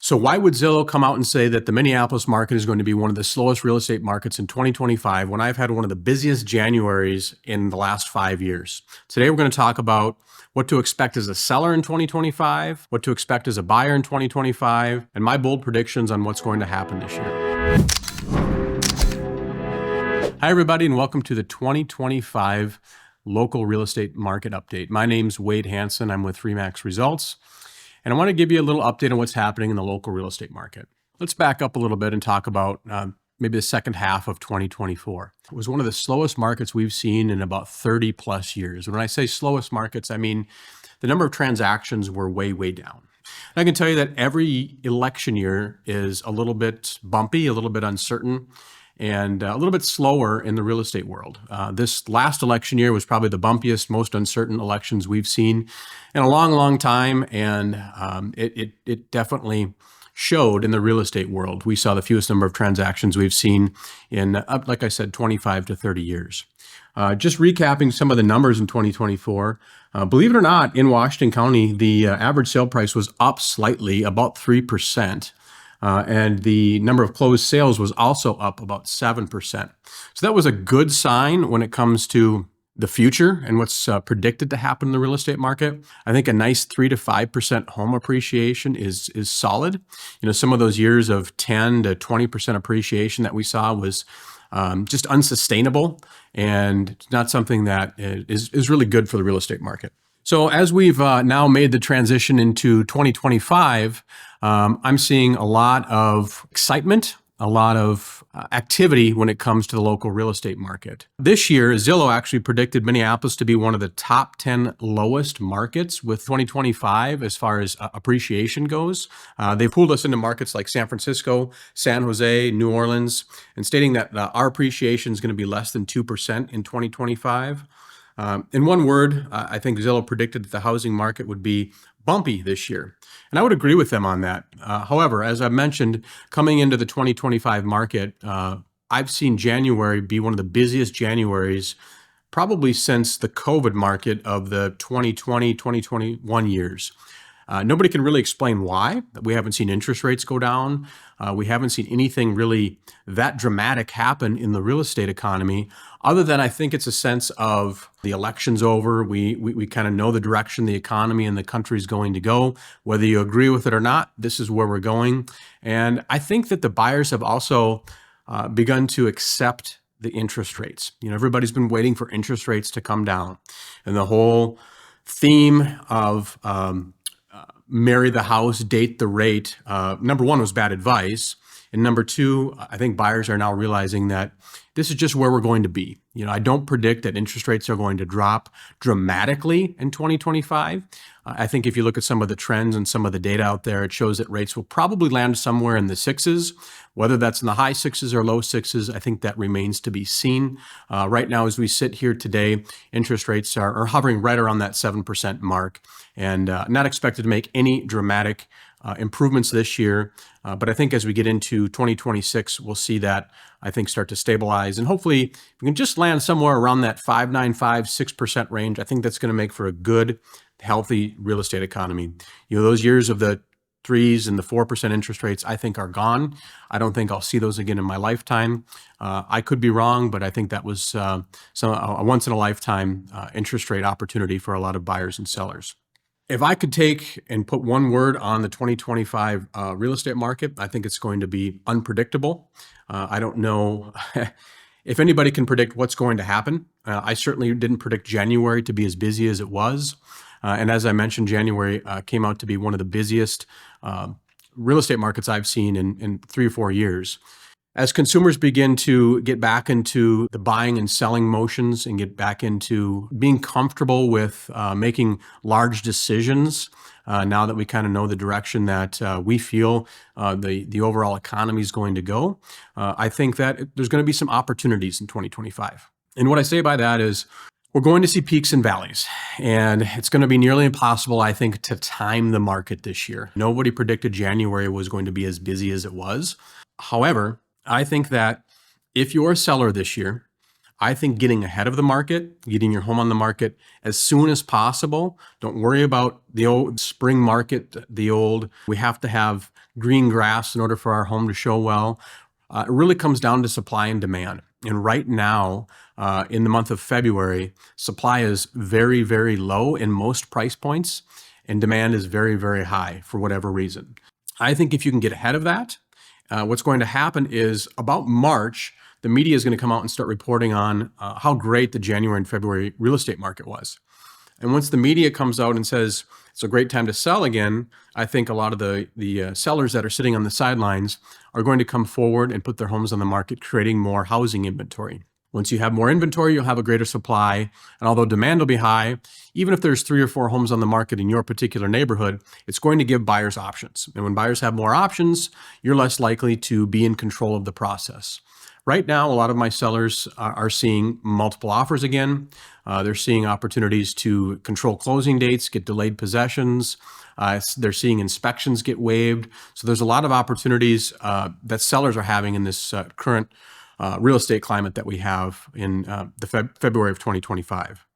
So why would Zillow come out and say that the Minneapolis market is going to be one of the slowest real estate markets in 2025 when I've had one of the busiest Januaries in the last 5 years? Today, we're going to talk about what to expect as a seller in 2025, what to expect as a buyer in 2025, and my bold predictions on what's going to happen this year. Hi, everybody, and welcome to the 2025 Local Real Estate Market Update. My name's Wade Hanson. I'm with Remax Results. And I want to give you a little update on what's happening in the local real estate market. Let's back up a little bit and talk about maybe the second half of 2024. It was one of the slowest markets we've seen in about 30 plus years. When I say slowest markets, I mean the number of transactions were way, way down. And I can tell you that every election year is a little bit bumpy, a little bit uncertain, and a little bit slower in the real estate world. This last election year was probably the bumpiest, most uncertain elections we've seen in a long, long time, and it definitely showed in the real estate world. We saw the fewest number of transactions we've seen in, like I said, 25 to 30 years. Just recapping some of the numbers in 2024, believe it or not, in Washington County, the average sale price was up slightly, about 3%. And the number of closed sales was also up about 7%. So that was a good sign when it comes to the future and what's predicted to happen in the real estate market. I think a nice 3 to 5% home appreciation is solid. You know, some of those years of 10 to 20% appreciation that we saw was just unsustainable and not something that is really good for the real estate market. So as we've now made the transition into 2025, I'm seeing a lot of excitement, a lot of activity when it comes to the local real estate market. This year, Zillow actually predicted Minneapolis to be one of the top 10 lowest markets with 2025 as far as appreciation goes. They've pulled us into markets like San Francisco, San Jose, New Orleans, and stating that our appreciation is going to be less than 2% in 2025. In one word, I think Zillow predicted that the housing market would be bumpy this year. And I would agree with them on that. However, as I mentioned, coming into the 2025 market, I've seen January be one of the busiest Januaries probably since the COVID market of the 2020, 2021 years. Nobody can really explain why. We haven't seen interest rates go down. We haven't seen anything really that dramatic happen in the real estate economy, other than I think it's a sense of the election's over. We kind of know the direction the economy and the country's going to go. Whether you agree with it or not, this is where we're going. And I think that the buyers have also begun to accept the interest rates. You know, everybody's been waiting for interest rates to come down. And the whole theme of marry the house, date the rate. Number one was bad advice. And number two, I think buyers are now realizing that this is just where we're going to be. You know, I don't predict that interest rates are going to drop dramatically in 2025. I think if you look at some of the trends and some of the data out there, it shows that rates will probably land somewhere in the sixes. Whether that's in the high sixes or low sixes, I think that remains to be seen. Right now, as we sit here today, interest rates are hovering right around that 7% mark, and not expected to make any dramatic improvements this year. But I think as we get into 2026, we'll see that, I think, start to stabilize. And hopefully, if we can just land somewhere around that 5.95, 6% range, I think that's going to make for a good, healthy real estate economy. You know, those years of the 3s and the 4% interest rates, I think, are gone. I don't think I'll see those again in my lifetime. I could be wrong, but I think that was a once-in-a-lifetime interest rate opportunity for a lot of buyers and sellers. If I could take and put one word on the 2025 real estate market, I think it's going to be unpredictable. I don't know if anybody can predict what's going to happen. I certainly didn't predict January to be as busy as it was. And as I mentioned, January came out to be one of the busiest real estate markets I've seen in 3 or 4 years. As consumers begin to get back into the buying and selling motions and get back into being comfortable with making large decisions, now that we kind of know the direction that we feel the overall economy is going to go, I think that there's going to be some opportunities in 2025. And what I say by that is we're going to see peaks and valleys, and it's going to be nearly impossible, I think, to time the market this year. Nobody predicted January was going to be as busy as it was. However, I think that if you're a seller this year, I think getting ahead of the market, getting your home on the market as soon as possible. Don't worry about the old spring market, we have to have green grass in order for our home to show well. It really comes down to supply and demand. And right now, in the month of February, supply is very, very low in most price points, and demand is very, very high for whatever reason. I think if you can get ahead of that, what's going to happen is about March, the media is going to come out and start reporting on how great the January and February real estate market was. And once the media comes out and says it's a great time to sell again, I think a lot of the sellers that are sitting on the sidelines are going to come forward and put their homes on the market, creating more housing inventory. Once you have more inventory, you'll have a greater supply. And although demand will be high, even if there's 3 or 4 homes on the market in your particular neighborhood, it's going to give buyers options. And when buyers have more options, you're less likely to be in control of the process. Right now, a lot of my sellers are seeing multiple offers again. They're seeing opportunities to control closing dates, get delayed possessions. They're seeing inspections get waived. So there's a lot of opportunities that sellers are having in this current real estate climate that we have in the February of 2025.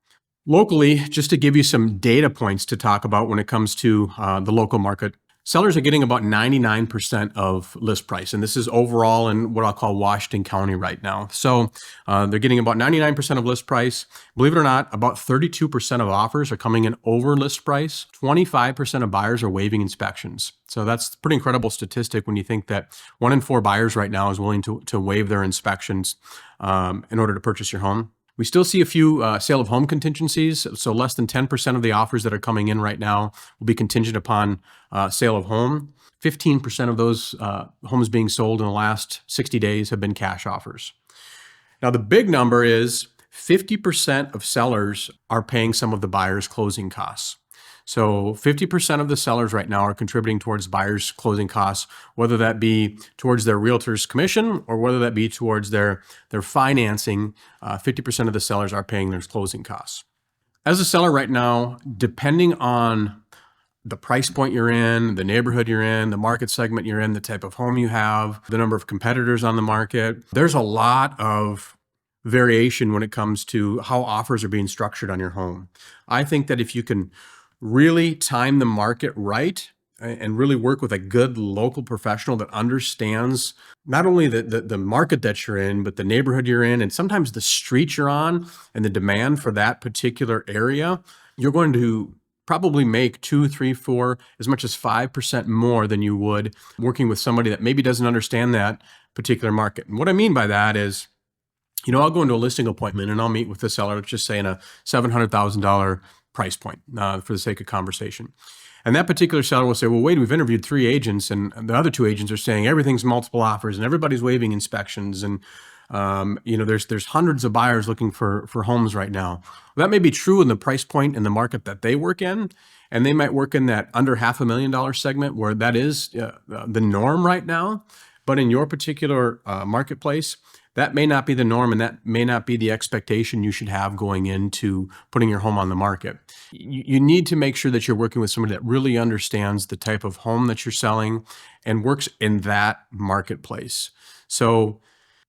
Locally, just to give you some data points to talk about when it comes to the local market, sellers are getting about 99% of list price, and this is overall in what I'll call Washington County right now. So they're getting about 99% of list price. Believe it or not, about 32% of offers are coming in over list price. 25% of buyers are waiving inspections. So that's a pretty incredible statistic when you think that 1 in 4 buyers right now is willing to waive their inspections in order to purchase your home. We still see a few sale of home contingencies, so less than 10% of the offers that are coming in right now will be contingent upon sale of home. 15% of those homes being sold in the last 60 days have been cash offers. Now, the big number is 50% of sellers are paying some of the buyer's closing costs. So 50% of the sellers right now are contributing towards buyers' closing costs, whether that be towards their realtor's commission or whether that be towards their financing. 50% of the sellers are paying their closing costs. As a seller right now, depending on the price point you're in, the neighborhood you're in, the market segment you're in, the type of home you have, the number of competitors on the market, there's a lot of variation when it comes to how offers are being structured on your home. I think that if you can really time the market right and really work with a good local professional that understands not only the market that you're in, but the neighborhood you're in, and sometimes the street you're on and the demand for that particular area, you're going to probably make 2, 3, 4, as much as 5% more than you would working with somebody that maybe doesn't understand that particular market. And what I mean by that is, I'll go into a listing appointment and I'll meet with the seller, let's just say in a $700,000 price point for the sake of conversation. And that particular seller will say, well, wait, we've interviewed 3 agents and the other 2 agents are saying everything's multiple offers and everybody's waiving inspections. And, there's hundreds of buyers looking for homes right now. Well, that may be true in the price point in the market that they work in. And they might work in that under $500,000 segment where that is the norm right now. But in your particular marketplace, that may not be the norm and that may not be the expectation you should have going into putting your home on the market. You need to make sure that you're working with somebody that really understands the type of home that you're selling and works in that marketplace. So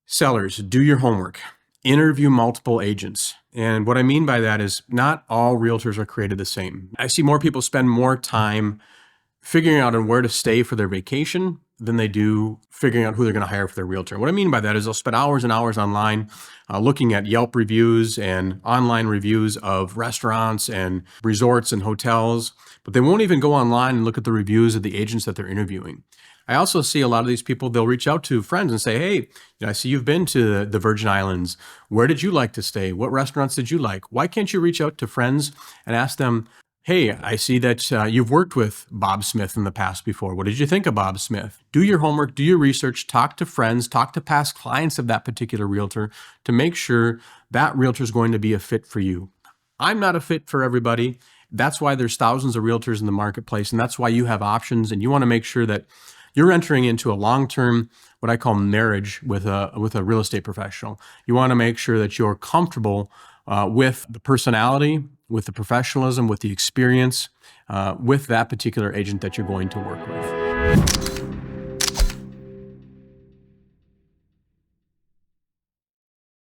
sellers, do your homework. Interview multiple agents. And what I mean by that is not all realtors are created the same. I see more people spend more time figuring out on where to stay for their vacation than they do figuring out who they're going to hire for their realtor. What I mean by that is they'll spend hours and hours online looking at Yelp reviews and online reviews of restaurants and resorts and hotels, but they won't even go online and look at the reviews of the agents that they're interviewing. I also see a lot of these people, they'll reach out to friends and say, hey, I see you've been to the Virgin Islands. Where did you like to stay? What restaurants did you like? Why can't you reach out to friends and ask them, hey, I see that you've worked with Bob Smith in the past before. What did you think of Bob Smith? Do your homework, do your research, talk to friends, talk to past clients of that particular realtor to make sure that realtor is going to be a fit for you. I'm not a fit for everybody. That's why there's thousands of realtors in the marketplace, and that's why you have options, and you want to make sure that you're entering into a long-term, what I call marriage with a real estate professional. You want to make sure that you're comfortable with the personality, with the professionalism, with the experience, with that particular agent that you're going to work with.